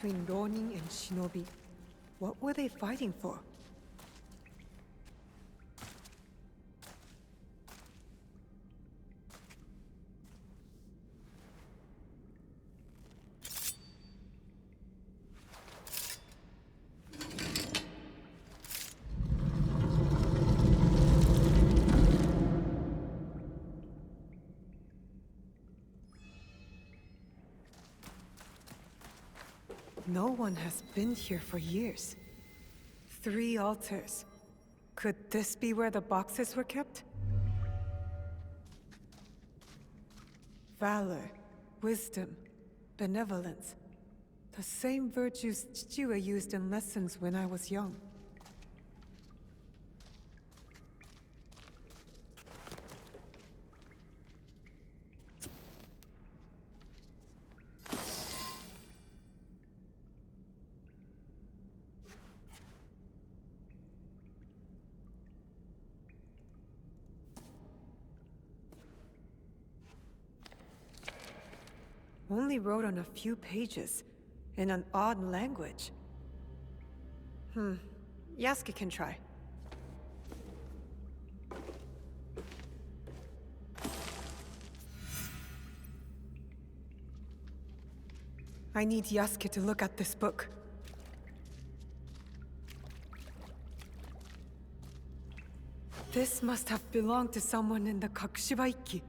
between Ronin and Shinobi. What were they fighting for? No one has been here for years. 3 altars. Could this be where the boxes were kept? Valor, wisdom, benevolence. The same virtues Chichiwa used in lessons when I was young. Only wrote on a few pages, in an odd language. Yasuke can try. I need Yasuke to look at this book. This must have belonged to someone in the Kakushibaiki.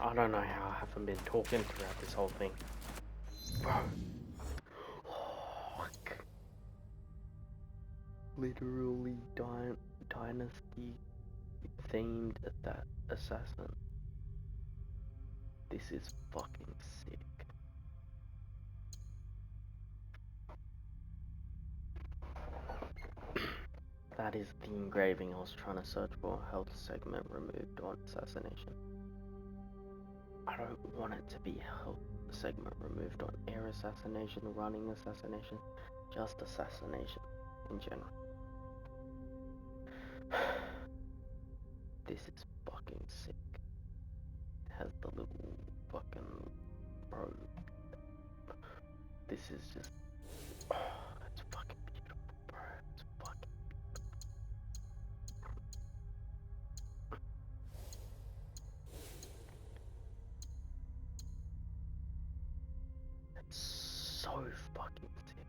I don't know how I haven't been talking throughout this whole thing. Bro. Literally dynasty themed that assassin. This is fucking sick. That is the engraving I was trying to search for. Health segment removed on assassination. I don't want it to be health segment removed on air assassination, running assassination, just assassination in general. This is fucking sick. It has the little fucking bro. This is just it's fucking beautiful, bro. It's fucking it's so fucking sick.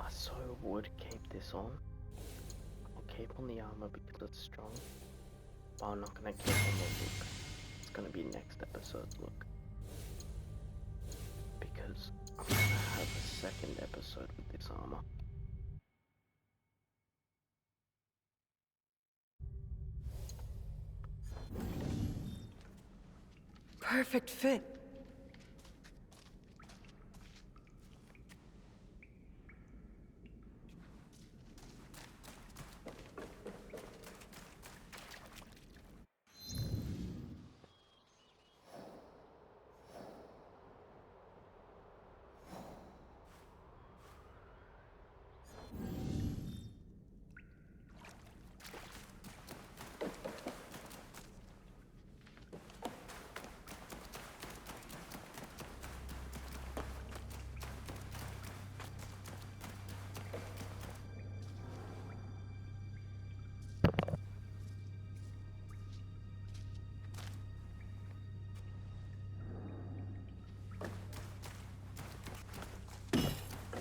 I so would keep this on. I'll keep on the armor because it's strong. But I'm not gonna keep on the look. It's gonna be next episode's look. Because I'm gonna have a second episode with this armor. Perfect fit.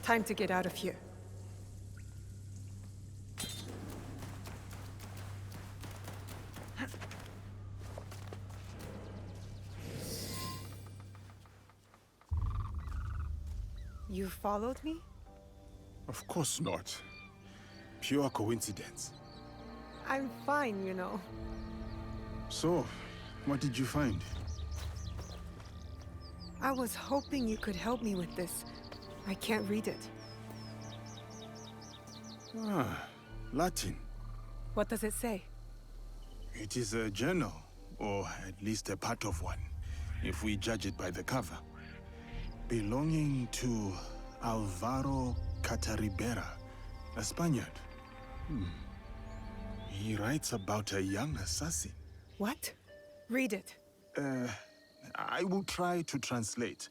Time to get out of here. You followed me? Of course not. Pure coincidence. I'm fine, you know. So, what did you find? I was hoping you could help me with this. I can't read it. Ah, Latin. What does it say? It is a journal or at least a part of one, if we judge it by the cover. Belonging to Alvaro Cataribera, a Spaniard. He writes about a young assassin. What? Read it. I will try to translate,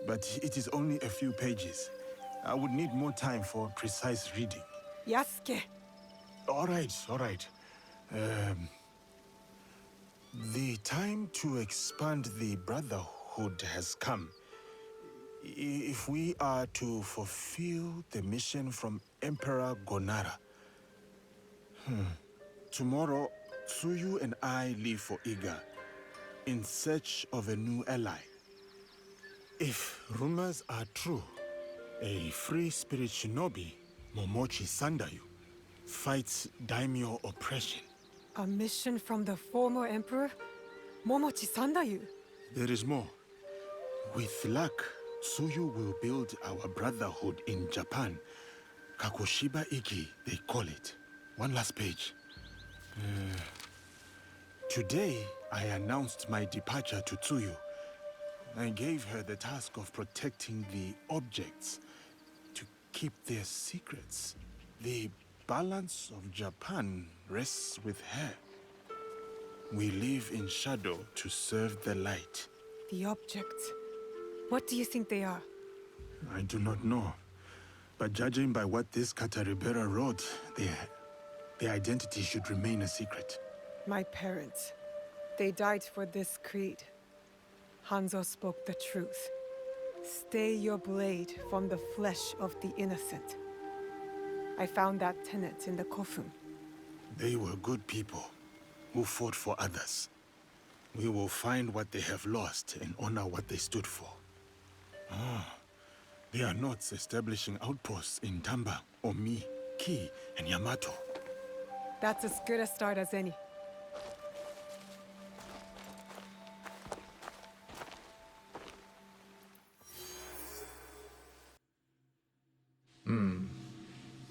but it is only a few pages. I would need more time for precise reading. Yasuke. All right. The time to expand the Brotherhood has come. If we are to fulfill the mission from Emperor Gonara. Tomorrow, Tsuyu and I leave for Iga, in search of a new ally. If rumors are true, a free spirit shinobi, Momochi Sandayu, fights daimyo oppression. A mission from the former emperor? Momochi Sandayu? There is more. With luck, Tsuyu will build our brotherhood in Japan. Kakushiba Iki, they call it. One last page. Today, I announced my departure to Tsuyu. I gave her the task of protecting the objects, to keep their secrets. The balance of Japan rests with her. We live in shadow to serve the light. The objects. What do you think they are? I do not know. But judging by what this Cataribera wrote, their identity should remain a secret. My parents. They died for this creed. Hanzo spoke the truth. Stay your blade from the flesh of the innocent. I found that tenet in the Kofun. They were good people who fought for others. We will find what they have lost and honor what they stood for. They are not establishing outposts in Tamba, Omi, Ki, and Yamato. That's as good a start as any.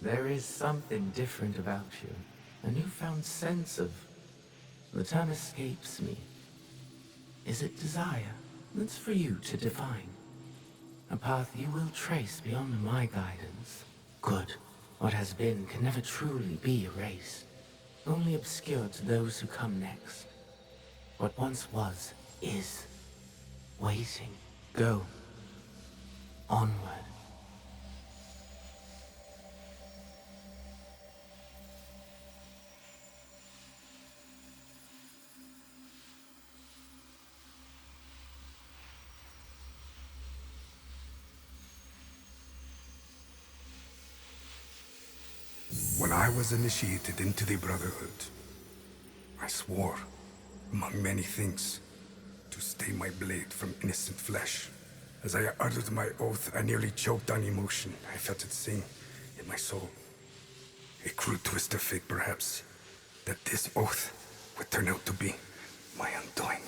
There is something different about you. A newfound sense of... The term escapes me. Is it desire? That's for you to define. A path you will trace beyond my guidance. Good. What has been can never truly be erased. Only obscured to those who come next. What once was, is. Waiting. Go. Onward. When I was initiated into the Brotherhood, I swore, among many things, to stay my blade from innocent flesh. As I uttered my oath, I nearly choked on emotion. I felt it sing in my soul. A cruel twist of fate, perhaps, that this oath would turn out to be my undoing.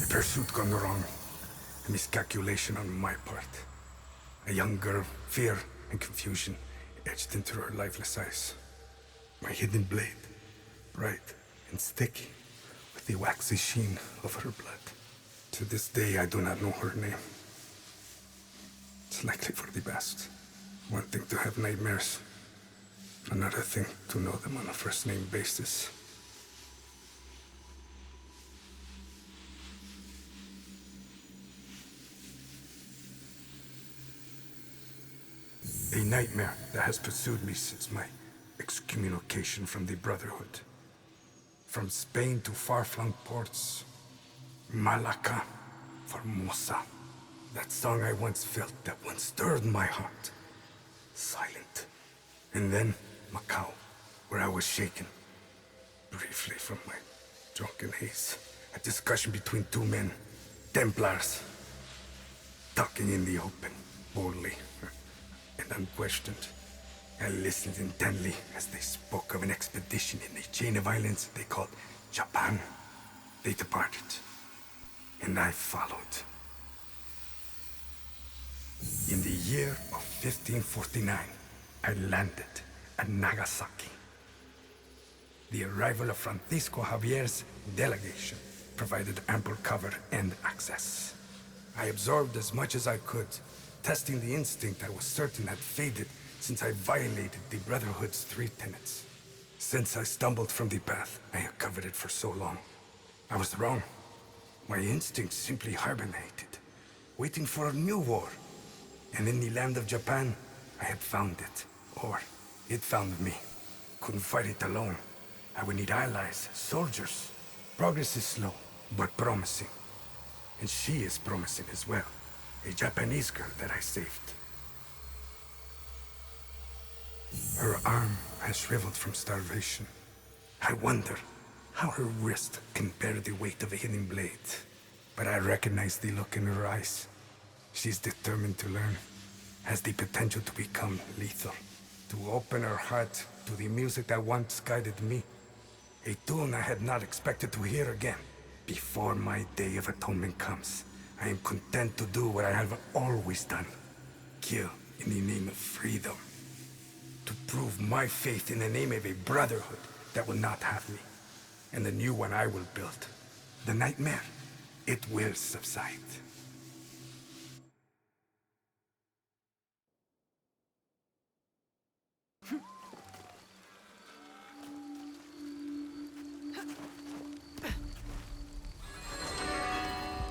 A pursuit gone wrong. A miscalculation on my part. A young girl, fear and confusion etched into her lifeless eyes. My hidden blade, bright and sticky, with the waxy sheen of her blood. To this day, I do not know her name. It's likely for the best. One thing to have nightmares, another thing to know them on a first-name basis. A nightmare that has pursued me since my excommunication from the Brotherhood. From Spain to far-flung ports, Malacca, Formosa. That song I once felt, that once stirred my heart. Silent. And then Macau, where I was shaken. Briefly from my drunken haze. A discussion between two men, Templars. Talking in the open, boldly and unquestioned. I listened intently as they spoke of an expedition in a chain of islands they called Japan. They departed, and I followed. In the year of 1549, I landed at Nagasaki. The arrival of Francisco Javier's delegation provided ample cover and access. I absorbed as much as I could, testing the instinct I was certain had faded since I violated the Brotherhood's 3 tenets. Since I stumbled from the path I had coveted for so long, I was wrong. My instincts simply hibernated, waiting for a new war. And in the land of Japan, I had found it. Or, it found me. Couldn't fight it alone. I would need allies, soldiers. Progress is slow, but promising. And she is promising as well. A Japanese girl that I saved. Her arm has shriveled from starvation. I wonder how her wrist can bear the weight of a hidden blade. But I recognize the look in her eyes. She's determined to learn, has the potential to become lethal, to open her heart to the music that once guided me, a tune I had not expected to hear again. Before my day of atonement comes, I am content to do what I have always done, kill in the name of freedom, to prove my faith in the name of a brotherhood that will not have me, and the new one I will build, the nightmare, it will subside.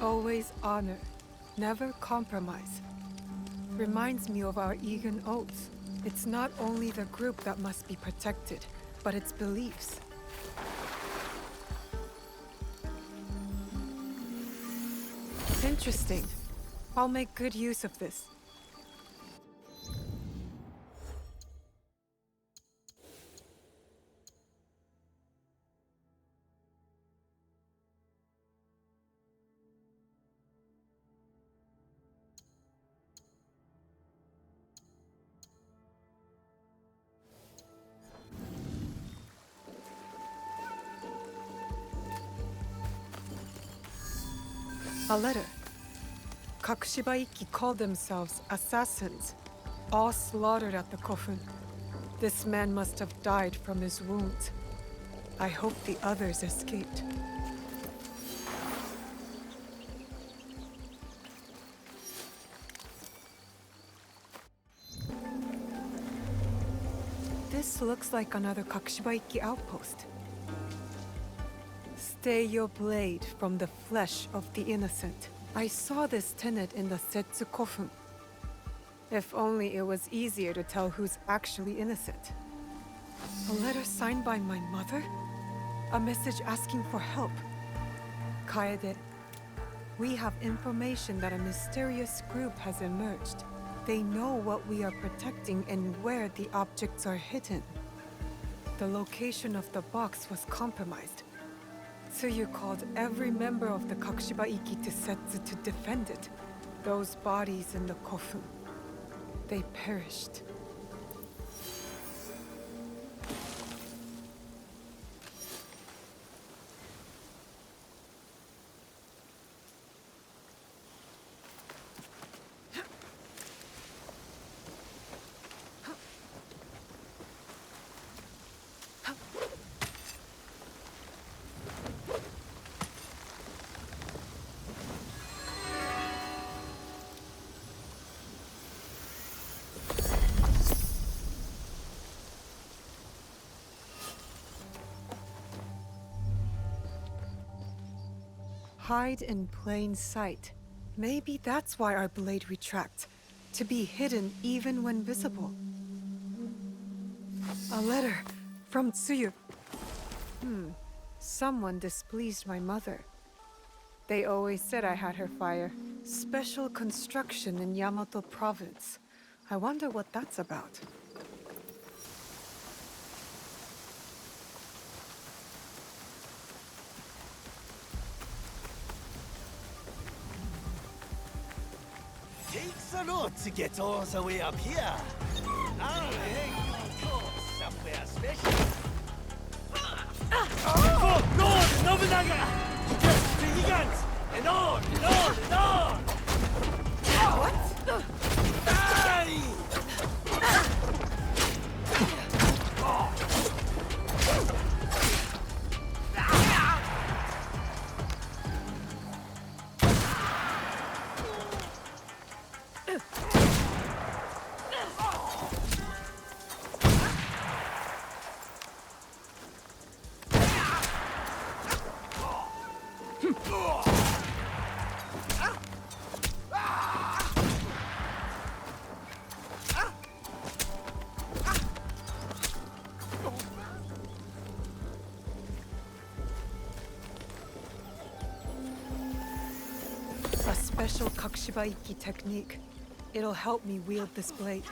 Always honor, never compromise. Reminds me of our Egan oaths. It's not only the group that must be protected, but its beliefs. Interesting. I'll make good use of this. A letter. Kakushiba Ikki called themselves assassins, all slaughtered at the Kofun. This man must have died from his wounds. I hope the others escaped. This looks like another Kakushiba Ikki outpost. Stay your blade from the flesh of the innocent. I saw this tenet in the Setsu Kofun. If only it was easier to tell who's actually innocent. A letter signed by my mother? A message asking for help. Kaede, we have information that a mysterious group has emerged. They know what we are protecting and where the objects are hidden. The location of the box was compromised. Tsuyu called every member of the Kakushiba Ikki to Setsu to defend it. Those bodies in the Kofun. They perished. Hide in plain sight. Maybe that's why our blade retracts. To be hidden even when visible. A letter from Tsuyu. Someone displeased my mother. They always said I had her fire. Special construction in Yamato province. I wonder what that's about. Takes a lot to get all the way up here. I'll hang you, of course, somewhere special. For Lord Nobunaga! The Higans And on, and on, and on! What? Hey! A special Kakushibaiki technique. It'll help me wield this blade.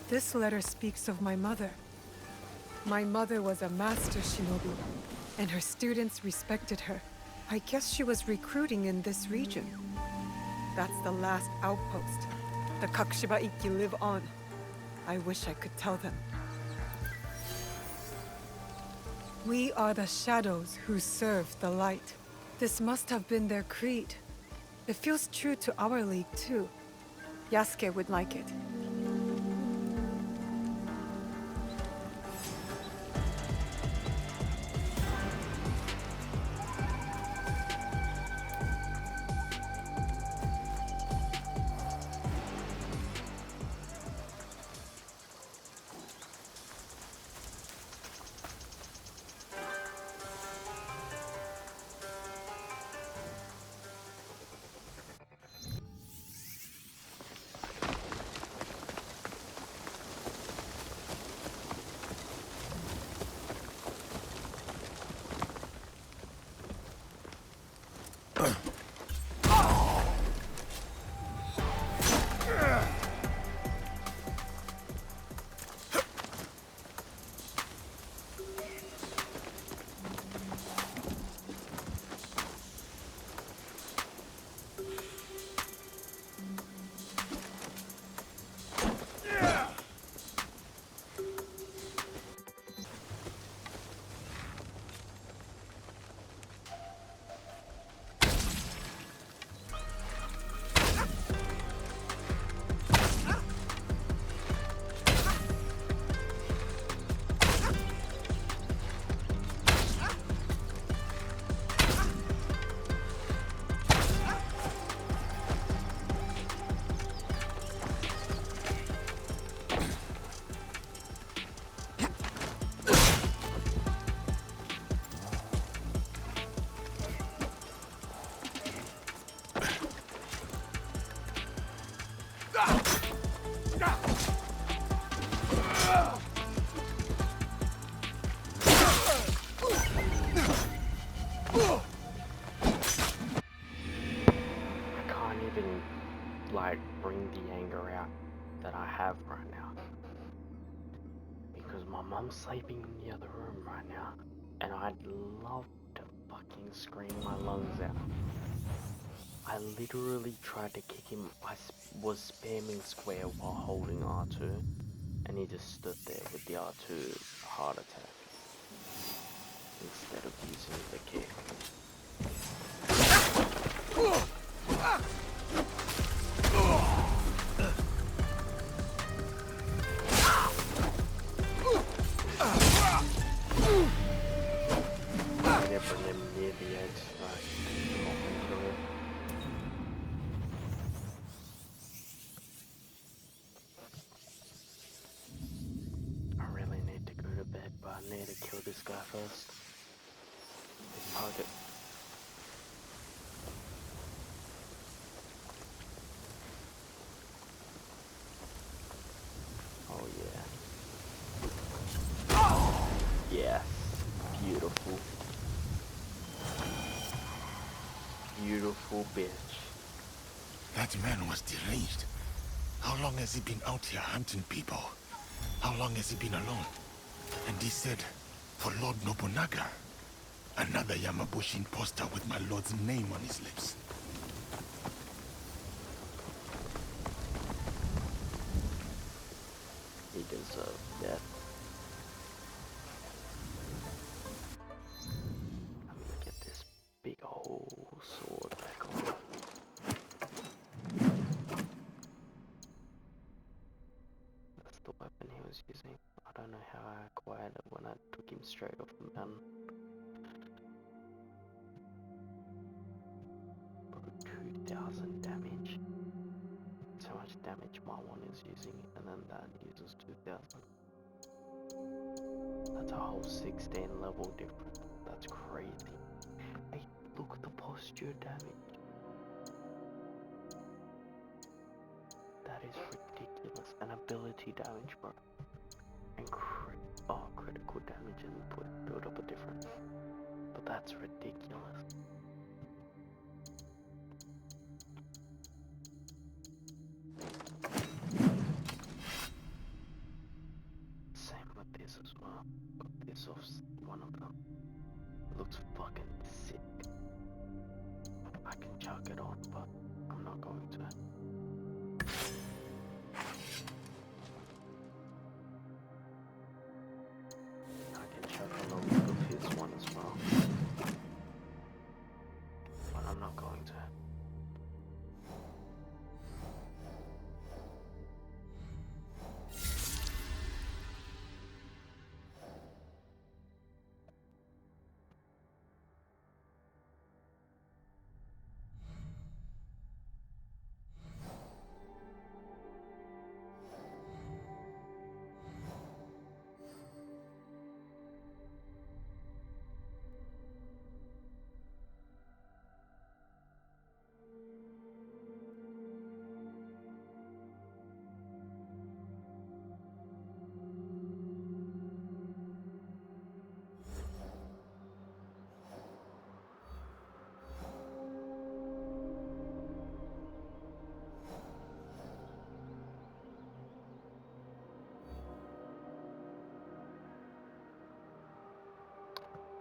This letter speaks of my mother. My mother was a master shinobi, and her students respected her. I guess she was recruiting in this region. That's the last outpost. The Kakushibaiki live on. I wish I could tell them. We are the shadows who serve the light. This must have been their creed. It feels true to our league, too. Yasuke would like it. like bring the anger out that I have right now, because my mom's sleeping in the other room right now, and I'd love to fucking scream my lungs out. I literally tried to kick him. I was spamming square while holding R2, and he just stood there with the R2 heart attack instead of using the kick. I never bring him near the edge, right? I really need to go to bed, but I need to kill this guy first. His target. Oh yeah. Yes. Beautiful. Beautiful bitch. That man was deranged. How long has he been out here hunting people? How long has he been alone? And he said, for Lord Nobunaga. Another Yamabushi imposter with my lord's name on his lips. He deserved death. straight off the gun. Bro, 2000 damage. That's how much damage my one is using, and then that uses 2000. That's a whole 16 level difference. That's crazy. Hey, look at the posture damage. That is ridiculous. And ability damage, bro. And critical damage and build up a difference. But that's ridiculous. Same with this as well. Got this off one of them. It looks fucking sick. I can chuck it on, but I'm not going to. I can chuck on a look of his one as well. But I'm not going to.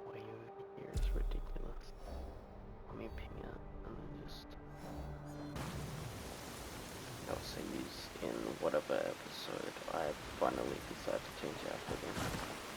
Way over here is ridiculous. Let me ping it and then just also use in whatever episode I finally decide to change it out again.